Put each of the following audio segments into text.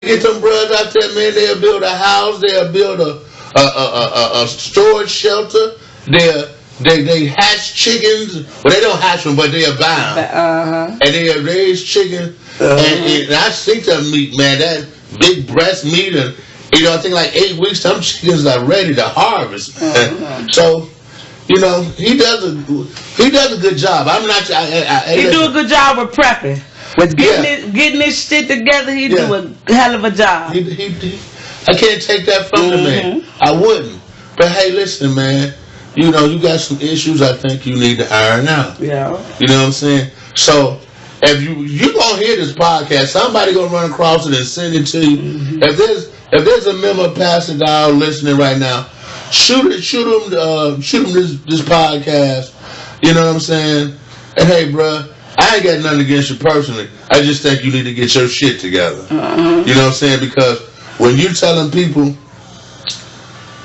get them brothers out there, man. They'll build a house. They'll build a storage shelter. They hatch chickens. Well, they don't hatch them, but they'll buy them. And they'll raise chickens. And I think that meat, man, that big breast meat, and I think like 8 weeks, some chickens are ready to harvest. So, he does a good job. I'm not. He do a good job with prepping. With getting this shit together, he do a hell of a job. I can't take that from the man. I wouldn't. But hey, listen, man. You got some issues I think you need to iron out. Yeah. You know what I'm saying? So if you gonna hear this podcast, somebody gonna run across it and send it to you. If there's a member of Pastor Dog listening right now, shoot him this podcast. You know what I'm saying? And hey, bruh, I ain't got nothing against you personally. I just think you need to get your shit together. You know what I'm saying? Because when you telling people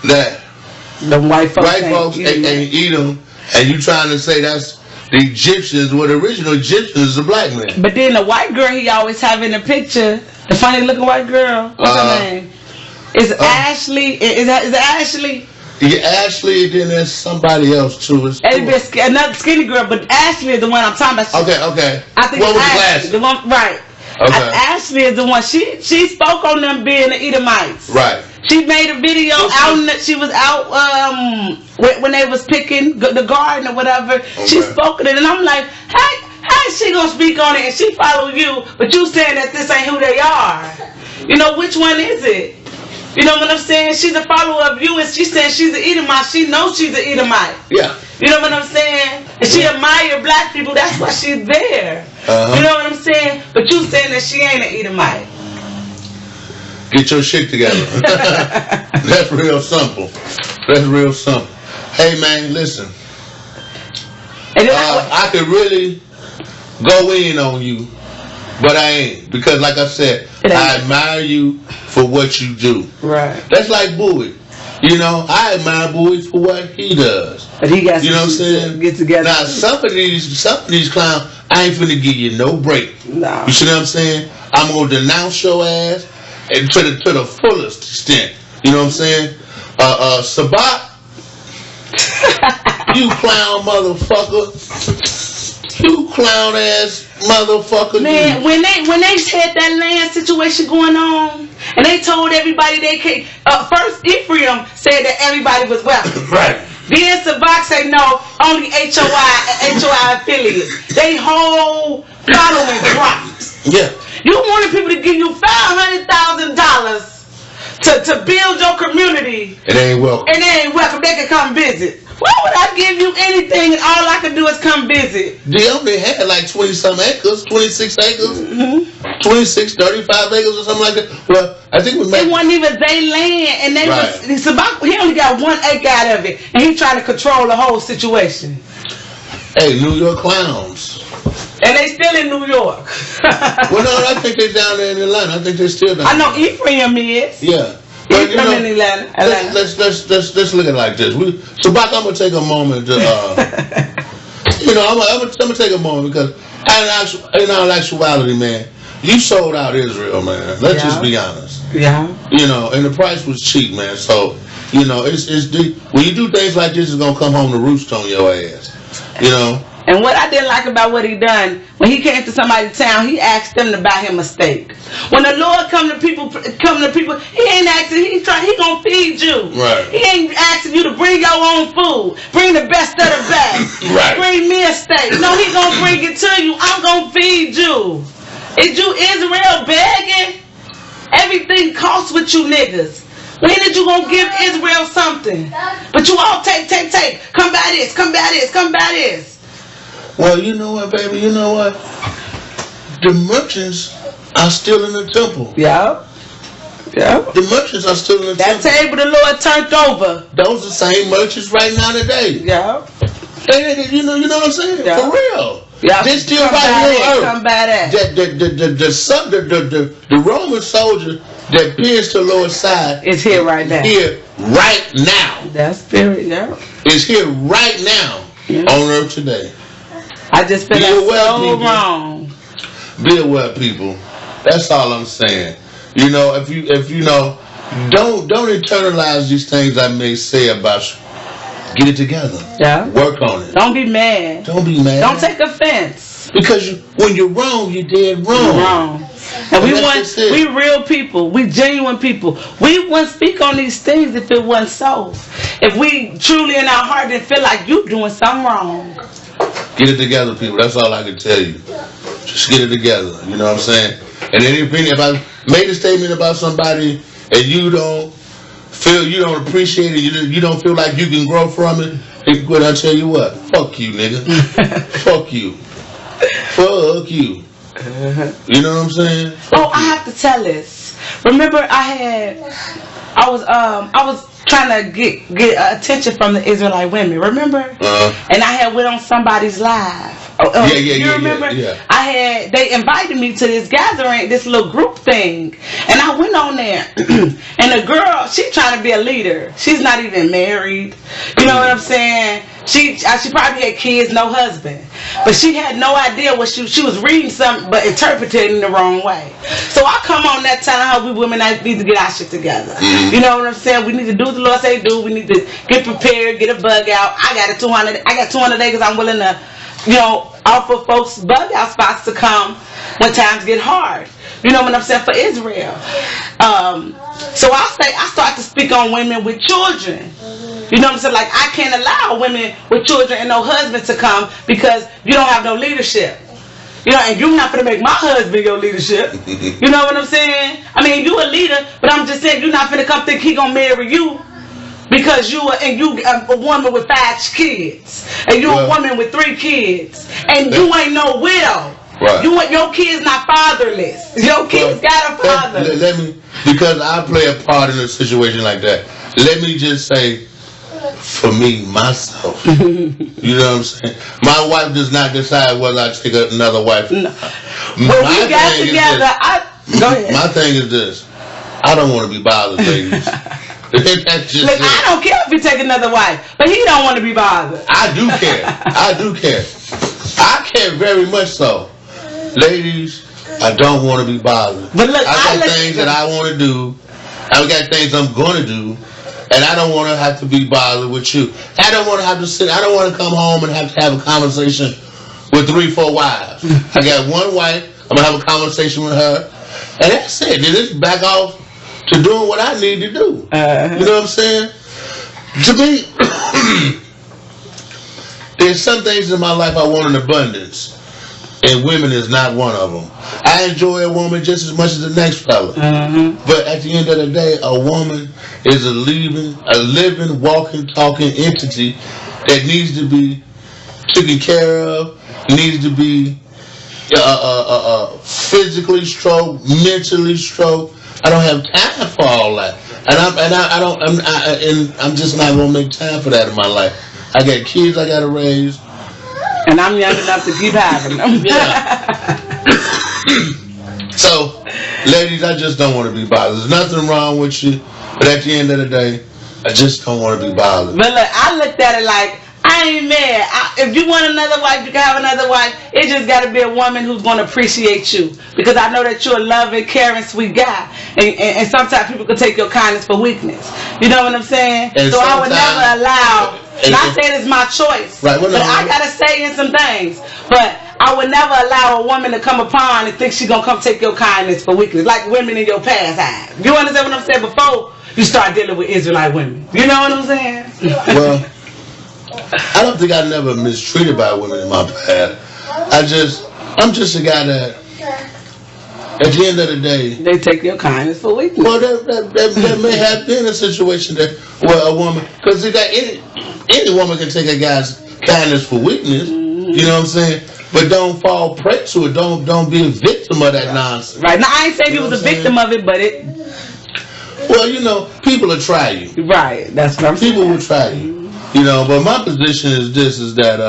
that the white folks ain't eat them, and you trying to say that's the Egyptians, well, the original Egyptians is a black man. But then the white girl he always have in the picture, the funny looking white girl, what's her name? Is Ashley? Is it Ashley? Yeah, Ashley, then there's somebody else too. Another skinny girl, but Ashley is the one I'm talking about. Okay. I think one it's with Ashley, the one, right. Okay. Ashley is the one. She spoke on them being the Edomites. Right. She made a video she was out when they was picking the garden or whatever. Okay. She spoke on it, and I'm like, how is she gonna speak on it? And she follow you, but you saying that this ain't who they are. Which one is it? You know what I'm saying? She's a follower of you, and she said she's an Edomite. She knows she's an Edomite. Yeah. You know what I'm saying? And she admire black people. That's why she's there. You know what I'm saying? But you saying that she ain't an Edomite. Get your shit together. That's real simple. Hey, man, listen. I could really go in on you, but I ain't. Because like I said, I admire you for what you do. Right. That's like Bowie. I admire Bowie for what he does. But he got what I'm saying? Get together. Now, some of these clowns, I ain't finna give you no break. No. You see what I'm saying? I'm gonna denounce your ass and to the fullest extent. You know what I'm saying? Sabat, you clown motherfucker. You clown ass motherfucker. Man, when they had that land situation going on, and they told everybody they can't. First, Ephraim said that everybody was welcome. Right. Then Sabak said no, only HOI affiliates. They whole following dropped. Yeah. You wanted people to give you $500,000 to build your community. It ain't welcome. They can come visit. Why would I give you anything and all I can do is come visit? They only had like 20-some acres, 26 acres, 26, 35 acres or something like that. Well, I think we made... It wasn't even their land, and they was... He only got 1 acre out of it, and he trying to control the whole situation. Hey, New York clowns. And they still in New York. Well, no, I think they're down there in Atlanta. I think they're still down there. I know Ephraim is. Yeah. But, in Atlanta. Let's look at it like this. So, Bach, I'm gonna take a moment to, I'm gonna take a moment because, in all actuality, man, you sold out Israel, man. Let's just be honest. Yeah. And the price was cheap, man. So, it's when you do things like this, it's gonna come home to roost on your ass. And what I didn't like about what he done, when he came to somebody's town, he asked them to buy him a steak. When the Lord come to people, he ain't asking, he gonna feed you. Right. He ain't asking you to bring your own food. Bring the best of the best. Right. Bring me a steak. No, he gonna bring it to you. I'm gonna feed you. Is you Israel begging? Everything costs with you niggas. When did you gonna give Israel something? But you all take. Come by this, come by this, come by this. Well, you know what, baby? You know what? The merchants are still in the temple. Yeah. The merchants are still in the temple. That table the Lord turned over. Those are the same merchants right now today. Yeah. You know what I'm saying? Yeah. For real. Yeah. They're still right here on earth. Come by that. The Roman soldier that pierced the Lord's side is here right now. Here right now. That spirit, yeah. Is here right now on earth today. I just feel so wrong. Be aware, people. That's all I'm saying. You know, if you know, don't internalize these things I may say about you. Get it together. Yeah. Work on it. Don't be mad. Don't be mad. Don't take offense. Because when you're wrong, you're dead wrong. You're wrong. And we real people. We genuine people. We wouldn't speak on these things if it wasn't so. If we truly in our heart didn't feel like you doing something wrong. Get it together, people. That's all I can tell you. Just get it together. You know what I'm saying? And then if I made a statement about somebody and you don't appreciate it, you don't feel like you can grow from it, then I'll tell you what. Fuck you, nigga. Fuck you. Fuck you. You know what I'm saying? Fuck I have to tell this. Remember, I was trying to get attention from the Israelite women. Remember? And I had went on somebody's live. You remember? Yeah. They invited me to this gathering, this little group thing, and I went on there. And the girl, she trying to be a leader. She's not even married. You know what I'm saying? She probably had kids, no husband, but she had no idea what she was reading something, but interpreting it the wrong way. So I come on that telling her we women need to get our shit together. You know what I'm saying? We need to do what the Lord say do. We need to get prepared, get a bug out. I got 200 acres. I'm willing to, offer folks bug out spots to come when times get hard. You know what I'm saying? For Israel. So I start to speak on women with children. You know what I'm saying? Like, I can't allow women with children and no husband to come because you don't have no leadership. And you're not going to make my husband your leadership. You know what I'm saying? I mean, you a leader, but I'm just saying you're not going to come think he going to marry you because you a woman with 5 kids. And you a woman with 3 kids. And you ain't no widow. Right. Your kids not fatherless. Your kids got a father. Because I play a part in a situation like that. Let me just say, for me, myself, you know what I'm saying? My wife does not decide whether I take another wife. No. When we got together, go ahead. My thing is this: I don't want to be bothered, ladies. That's just Look, I don't care if you take another wife, but he don't want to be bothered. I do care. I care very much so. Ladies, I don't want to be bothered. But look, I got things that I want to do. I got things I'm going to do. And I don't want to have to be bothered with you. I don't want to have to sit. I don't want to come home and have to have a conversation with 3-4 wives. I got one wife. I'm going to have a conversation with her. And that's it. Then it's back off to doing what I need to do. You know what I'm saying? To me, there's some things in my life I want in abundance. And women is not one of them. I enjoy a woman just as much as the next fella. But at the end of the day, a woman is a living, walking, talking entity that needs to be taken care of, needs to be physically stroked, mentally stroked. I don't have time for all that, and I'm just not gonna make time for that in my life. I got kids I gotta raise. And I'm young enough to keep having them. So, ladies, I just don't want to be bothered. There's nothing wrong with you, but at the end of the day, I just don't want to be bothered. But look, I looked at it like, I ain't mad. If you want another wife, you can have another wife. It just got to be a woman who's going to appreciate you. Because I know that you're a loving, caring, sweet guy. And sometimes people can take your kindness for weakness. You know what I'm saying? And so I would never allow, not saying it's my choice, right, but I got to say in some things. But I would never allow a woman to come upon and think she's going to come take your kindness for weakness. Like women in your past have. You understand what I'm saying? Before you start dealing with Israelite women. You know what I'm saying? Well, I don't think I never mistreated by women in my past. I'm just a guy that, at the end of the day, they take your kindness for weakness. Well, that may have been a situation where a woman, because any woman can take a guy's kindness for weakness. You know what I'm saying? But don't fall prey to it. Don't be a victim of that nonsense. Right. Now I ain't saying you was a victim of it, but it. Well, people will try you. Right. That's what I'm saying. People will try you. But my position is that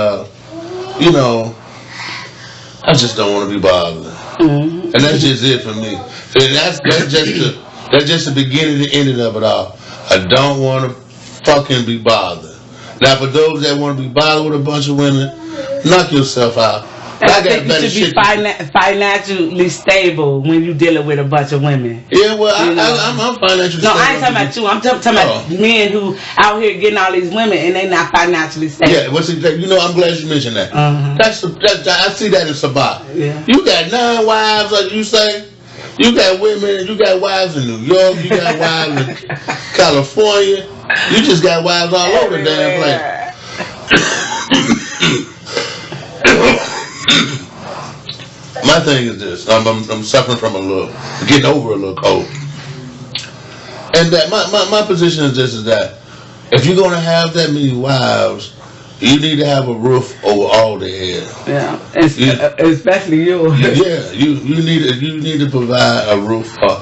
I just don't want to be bothered. And that's just it for me. And that's just the beginning and ending of it all. I don't want to fucking be bothered. Now, for those that want to be bothered with a bunch of women, knock yourself out. I think you should be financially stable when you dealing with a bunch of women. Yeah, well, I'm financially stable. No, I ain't talking about you. I'm talking about men who out here getting all these women and they not financially stable. Yeah, I'm glad you mentioned that. I see that in Sabah. Yeah. You got 9 wives, like you say. You got women, you got wives in New York, you got wives in California. You just got wives all over the damn place. My thing is this: I'm suffering from getting over a little cold, and that my position is this: is that if you're gonna have that many wives, you need to have a roof over all their head. Yeah, especially you. Yeah, you need to provide a roof for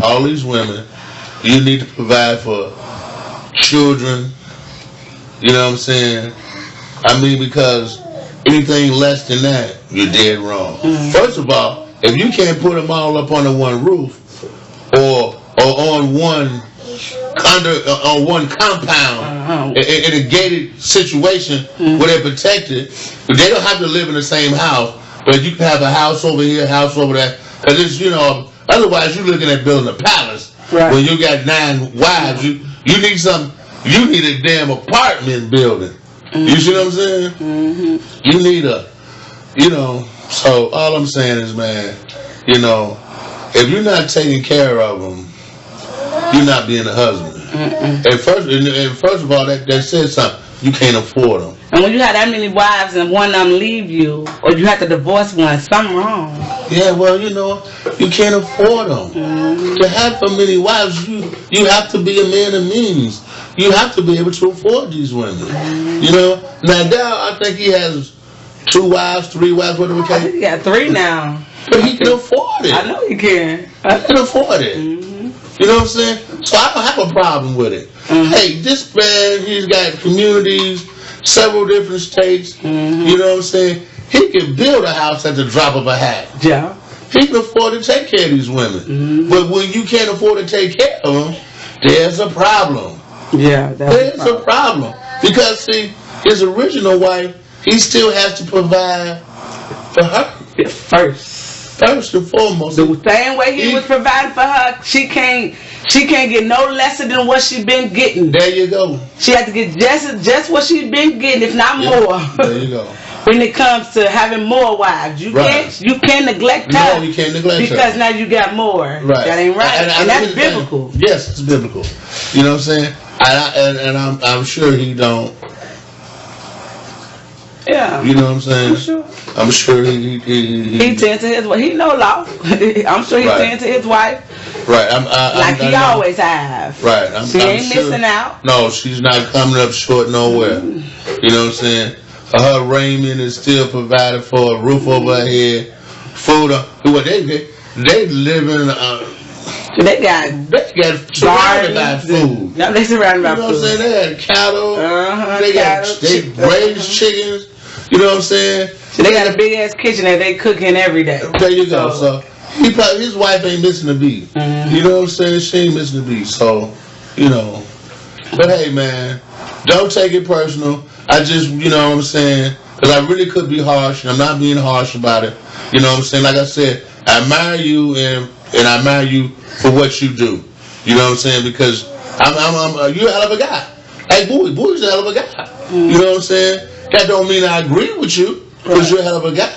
all these women. You need to provide for children. You know what I'm saying? I mean, because anything less than that, you're dead wrong. First of all, if you can't put them all up under one roof or on one compound in a gated situation where they're protected, they don't have to live in the same house, but you can have a house over here, house over there. Because it's, otherwise you're looking at building a palace. Right. When you got 9 wives, you need a damn apartment building. You see what I'm saying? You need so all I'm saying is, man, if you're not taking care of them, you're not being a husband. And first of all, that says something. You can't afford them. And when you have that many wives and one of them leave you, or you have to divorce one, something wrong. Yeah, well, you can't afford them. To have so many wives, you have to be a man of means. You have to be able to afford these women. Now I think he has 2 wives, 3 wives, whatever. I think he got 3 now. But he can afford it. I know he can. He can afford it. You know what I'm saying? So I don't have a problem with it. Hey, this man, he's got communities, several different states. You know what I'm saying? He can build a house at the drop of a hat. Yeah. He can afford to take care of these women. But when you can't afford to take care of them, there's a problem. Yeah, there's a problem. Because, see, his original wife, he still has to provide for her. First and foremost. The same way he was providing for her, she can't get no lesser than what she's been getting. There you go. She had to get just what she's been getting, if not more. There you go. When it comes to having more wives, you can't neglect her. No, you can't neglect her. Because now you got more. Right. That ain't right. And that's biblical. Yes, it's biblical. You know what I'm saying? And I'm sure he don't. Yeah. You know what I'm saying? I'm sure he tends to his wife. He know law. I'm sure he tends to his wife. Right. He always have. Right. She ain't missing out. No, she's not coming up short nowhere. You know what I'm saying? Her raiment is still provided for, a roof over her head, food. They live in. They got surrounded by food. Yeah, they surrounded by food. You know what I'm saying? They had cattle. They raised chickens. You know what I'm saying? So they got a big ass kitchen that they cook in every day. There you go. So his wife ain't missing a beat. You know what I'm saying? She ain't missing a beat. So, But hey, man, don't take it personal. I just, you know what I'm saying? Because I really could be harsh, and I'm not being harsh about it. You know what I'm saying? Like I said, I admire you, and I admire you for what you do. You know what I'm saying? Because you're a hell of a guy. Hey, Boy's a hell of a guy. You know what I'm saying? That don't mean I agree with you, because you're a hell of a guy.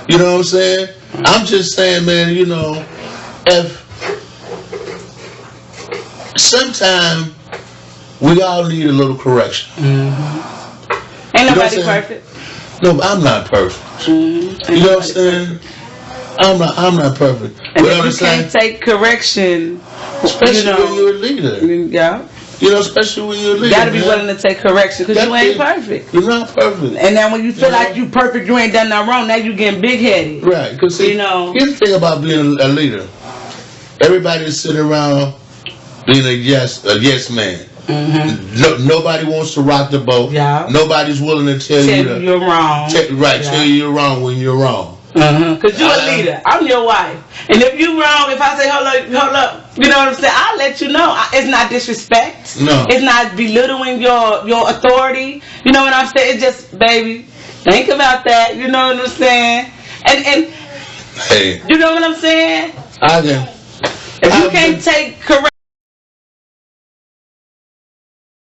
You know what I'm saying? I'm just saying, man, if sometimes we all need a little correction. Ain't nobody perfect. No, I'm not perfect. You know what I'm saying? I'm not perfect. And if you can't take correction, especially when you're a leader. Yeah. Especially when you're a leader. You gotta be willing to take correction because you ain't perfect. You're not perfect. And then when you feel like you perfect, you ain't done nothing wrong, now you getting big headed. Right. Because here's the thing about being a leader. Everybody's sitting around being a yes man. Nobody wants to rock the boat. Yeah. Nobody's willing to tell you you're wrong. Tell you you're wrong when you're wrong. Because you're a leader. I'm your wife. And if you wrong, if I say, hold up, you know what I'm saying? I'll let you know. It's not disrespect. No. It's not belittling your authority. You know what I'm saying? It's just, baby, think about that. You know what I'm saying? And hey, you know what I'm saying? I can. If you can't take correct